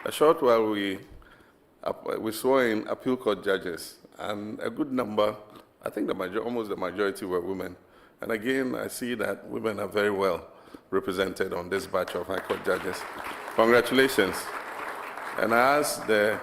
A short while we swore in appeal court judges, and a good number, I think almost the majority were women. And again, I see that women are very well represented on this batch of High Court judges. Congratulations. And I ask the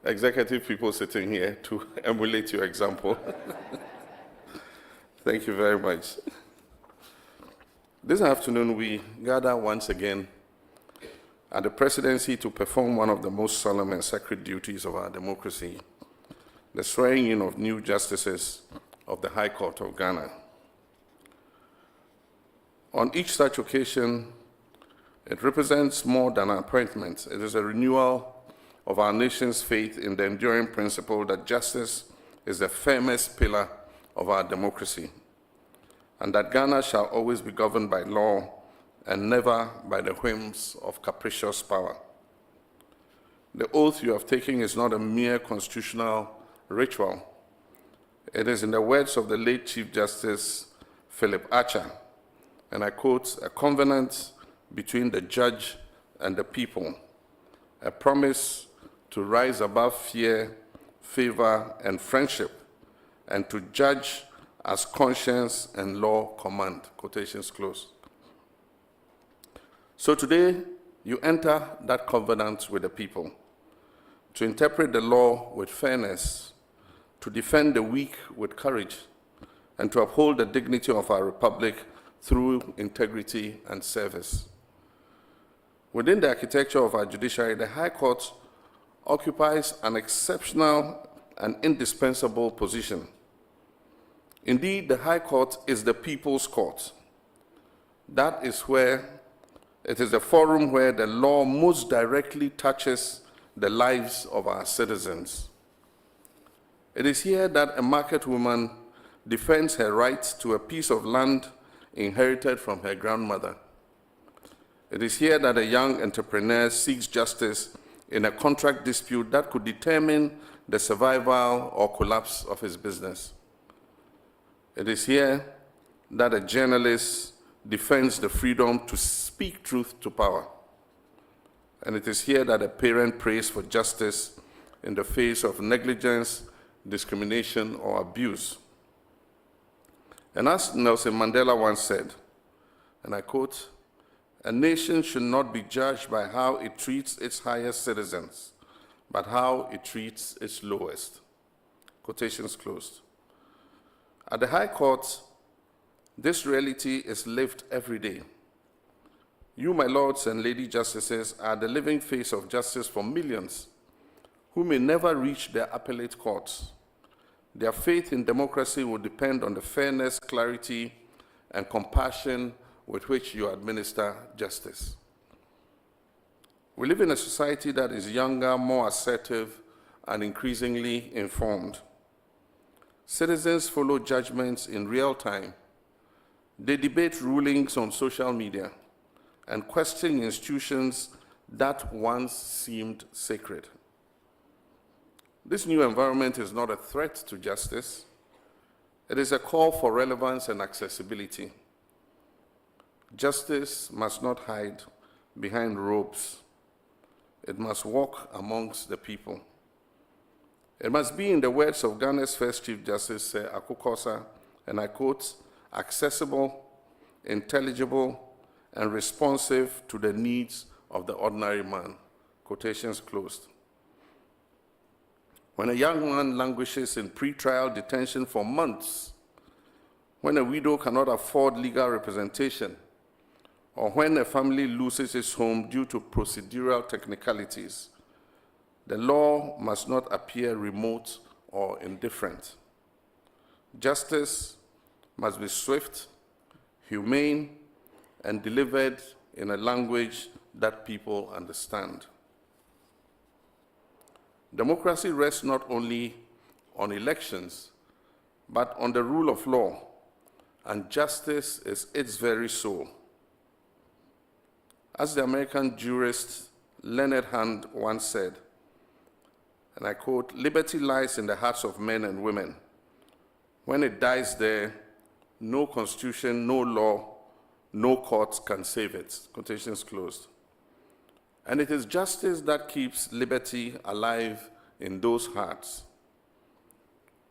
executive people sitting here to emulate your example. Thank you very much. This afternoon, we gather once again at the presidency to perform one of the most solemn and sacred duties of our democracy, the swearing in of new justices of the High Court of Ghana. On each such occasion, it represents more than an appointment. It is a renewal of our nation's faith in the enduring principle that justice is the firmest pillar of our democracy, and that Ghana shall always be governed by law and never by the whims of capricious power. The oath you have taken is not a mere constitutional ritual. It is, in the words of the late Chief Justice Philip Archer, and I quote, a covenant between the judge and the people, a promise to rise above fear, favor, and friendship, and to judge as conscience and law command, quotations close. So today, you enter that covenant with the people, to interpret the law with fairness, to defend the weak with courage, and to uphold the dignity of our republic through integrity and service. Within the architecture of our judiciary, the High Court occupies an exceptional and indispensable position. Indeed, the High Court is the people's court. That is where it is the forum where the law most directly touches the lives of our citizens. It is here that a market woman defends her right to a piece of land inherited from her grandmother. It is here that a young entrepreneur seeks justice in a contract dispute that could determine the survival or collapse of his business. It is here that a journalist defends the freedom to speak truth to power. And it is here that a parent prays for justice in the face of negligence, discrimination, or abuse. And as Nelson Mandela once said, and I quote, a nation should not be judged by how it treats its highest citizens, but how it treats its lowest. Quotations closed. At the High Court, this reality is lived every day. You, my lords and lady justices, are the living face of justice for millions who may never reach their appellate courts. Their faith in democracy will depend on the fairness, clarity, and compassion with which you administer justice. We live in a society that is younger, more assertive, and increasingly informed. Citizens follow judgments in real time. They debate rulings on social media and question institutions that once seemed sacred. This new environment is not a threat to justice. It is a call for relevance and accessibility. Justice must not hide behind robes. It must walk amongst the people. It must be, in the words of Ghana's first Chief Justice, Sir Akukosa, and I quote, accessible, intelligible, and responsive to the needs of the ordinary man. Quotations closed. When a young man languishes in pre-trial detention for months, when a widow cannot afford legal representation, or when a family loses its home due to procedural technicalities, the law must not appear remote or indifferent. Justice must be swift, humane, and delivered in a language that people understand. Democracy rests not only on elections, but on the rule of law, and justice is its very soul. As the American jurist Leonard Hand once said, and I quote, liberty lies in the hearts of men and women. When it dies there, no constitution, no law, no court can save it. Quotations closed. And it is justice that keeps liberty alive in those hearts.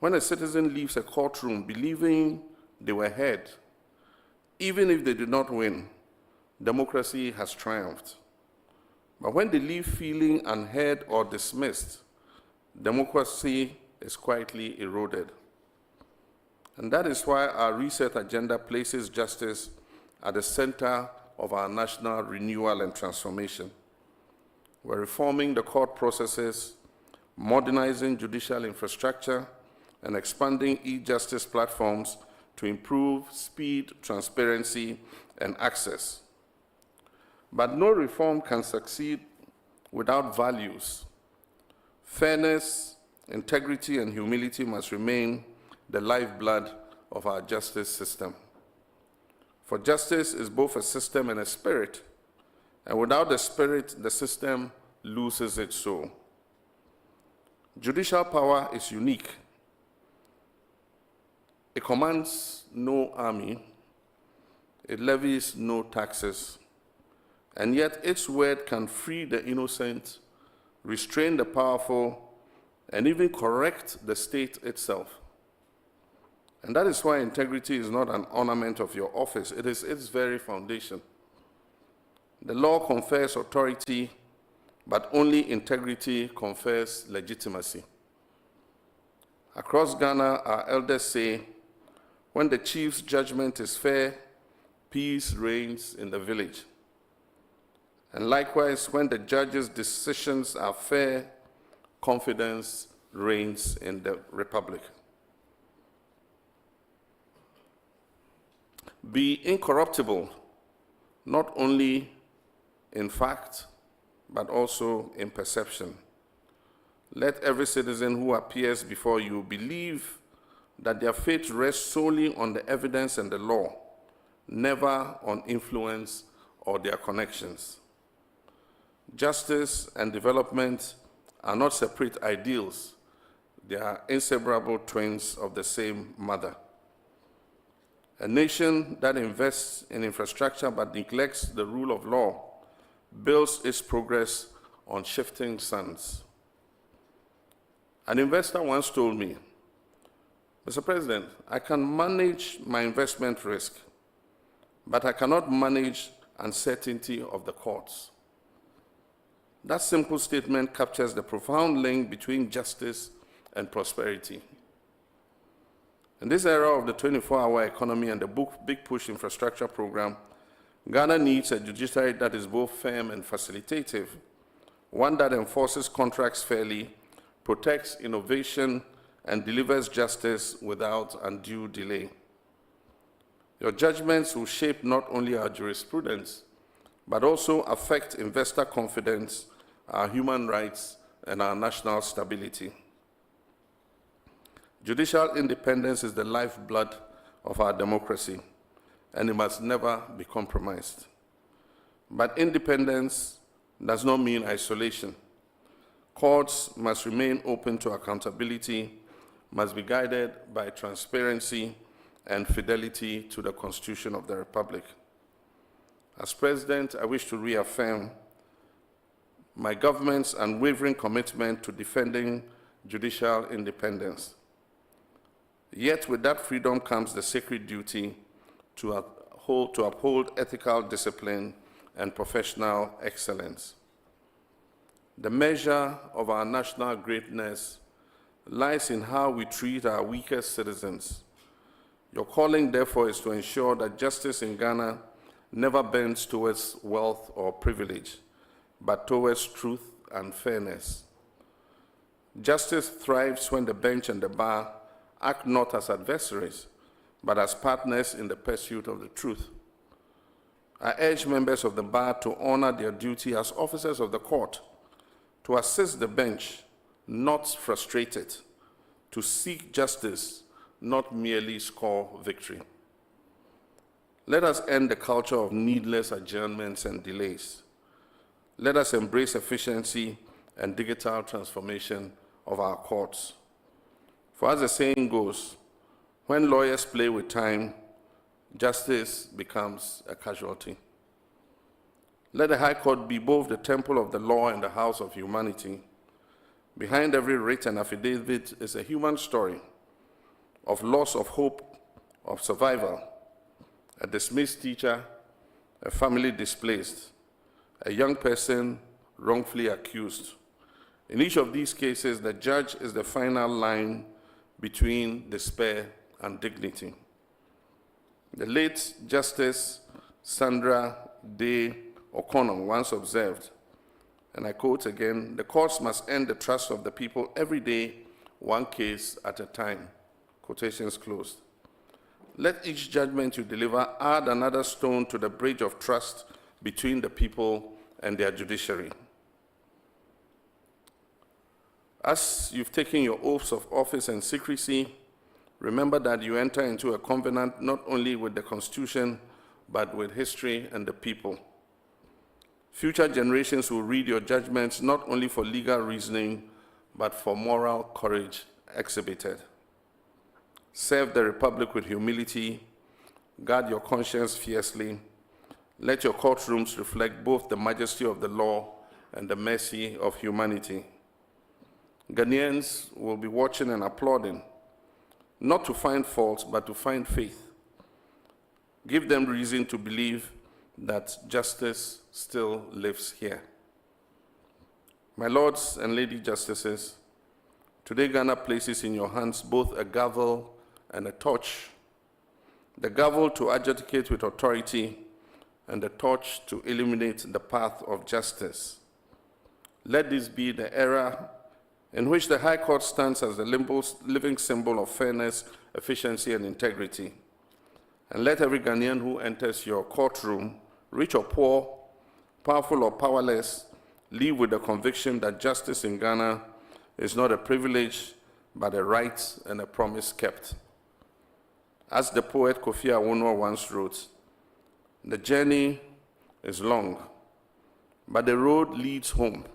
When a citizen leaves a courtroom believing they were heard, even if they did not win, democracy has triumphed. But when they leave feeling unheard or dismissed, democracy is quietly eroded. And that is why our reset agenda places justice at the center of our national renewal and transformation. We're reforming the court processes, modernizing judicial infrastructure, and expanding e-justice platforms to improve speed, transparency, and access. But no reform can succeed without values. Fairness, integrity, and humility must remain the lifeblood of our justice system. For justice is both a system and a spirit, and without the spirit, the system loses its soul. Judicial power is unique. It commands no army, it levies no taxes, and yet its word can free the innocent, restrain the powerful, and even correct the state itself. And that is why integrity is not an ornament of your office, it is its very foundation. The law confers authority, but only integrity confers legitimacy. Across Ghana, our elders say, when the chief's judgment is fair, peace reigns in the village. And likewise, when the judge's decisions are fair, confidence reigns in the republic. Be incorruptible, not only in fact, but also in perception. Let every citizen who appears before you believe that their faith rests solely on the evidence and the law, never on influence or their connections. Justice and development are not separate ideals. They are inseparable twins of the same mother. A nation that invests in infrastructure but neglects the rule of law builds its progress on shifting sands. An investor once told me, Mr. President, I can manage my investment risk, but I cannot manage uncertainty of the courts. That simple statement captures the profound link between justice and prosperity. In this era of the 24-hour economy and the Big Push infrastructure program, Ghana needs a judiciary that is both firm and facilitative, one that enforces contracts fairly, protects innovation, and delivers justice without undue delay. Your judgments will shape not only our jurisprudence, but also affect investor confidence, our human rights, and our national stability. Judicial independence is the lifeblood of our democracy, and it must never be compromised. But independence does not mean isolation. Courts must remain open to accountability, must be guided by transparency and fidelity to the Constitution of the Republic. As President, I wish to reaffirm my government's unwavering commitment to defending judicial independence. Yet with that freedom comes the sacred duty to uphold ethical discipline and professional excellence. The measure of our national greatness lies in how we treat our weakest citizens. Your calling, therefore, is to ensure that justice in Ghana never bends towards wealth or privilege, but towards truth and fairness. Justice thrives when the bench and the bar act not as adversaries, but as partners in the pursuit of the truth. I urge members of the bar to honor their duty as officers of the court, to assist the bench, not frustrate it, to seek justice, not merely score victory. Let us end the culture of needless adjournments and delays. Let us embrace efficiency and digital transformation of our courts. For as the saying goes, when lawyers play with time, justice becomes a casualty. Let the High Court be both the temple of the law and the house of humanity. Behind every writ and affidavit is a human story of loss of hope, of survival, a dismissed teacher, a family displaced, a young person wrongfully accused. In each of these cases, the judge is the final line between despair and dignity. The late Justice Sandra Day O'Connor once observed, and I quote again, "The courts must earn the trust of the people every day, one case at a time." Quotations closed. Let each judgment you deliver add another stone to the bridge of trust between the people and their judiciary. As you've taken your oaths of office and secrecy, remember that you enter into a covenant not only with the Constitution, but with history and the people. Future generations will read your judgments not only for legal reasoning, but for moral courage exhibited. Serve the Republic with humility, guard your conscience fiercely. Let your courtrooms reflect both the majesty of the law and the mercy of humanity. Ghanaians will be watching and applauding, not to find faults, but to find faith. Give them reason to believe that justice still lives here. My lords and lady justices, today Ghana places in your hands both a gavel and a torch. The gavel to adjudicate with authority, and the torch to illuminate the path of justice. Let this be the era in which the High Court stands as the living symbol of fairness, efficiency, and integrity. And let every Ghanaian who enters your courtroom, rich or poor, powerful or powerless, leave with the conviction that justice in Ghana is not a privilege, but a right and a promise kept. As the poet Kofi Awonwa once wrote, "The journey is long, but the road leads home.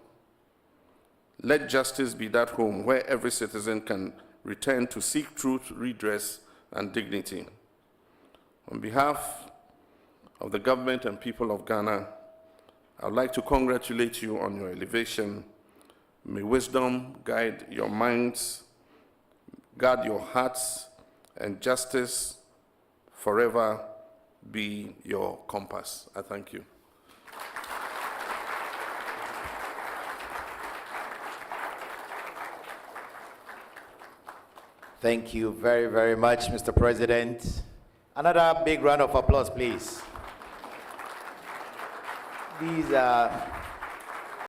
Let justice be that home where every citizen can return to seek truth, redress, and dignity." On behalf of the government and people of Ghana, I would like to congratulate you on your elevation. May wisdom guide your minds, guard your hearts, and justice forever be your compass. I thank you. Thank you very, very much, Mr. President. Another big round of applause, please. These are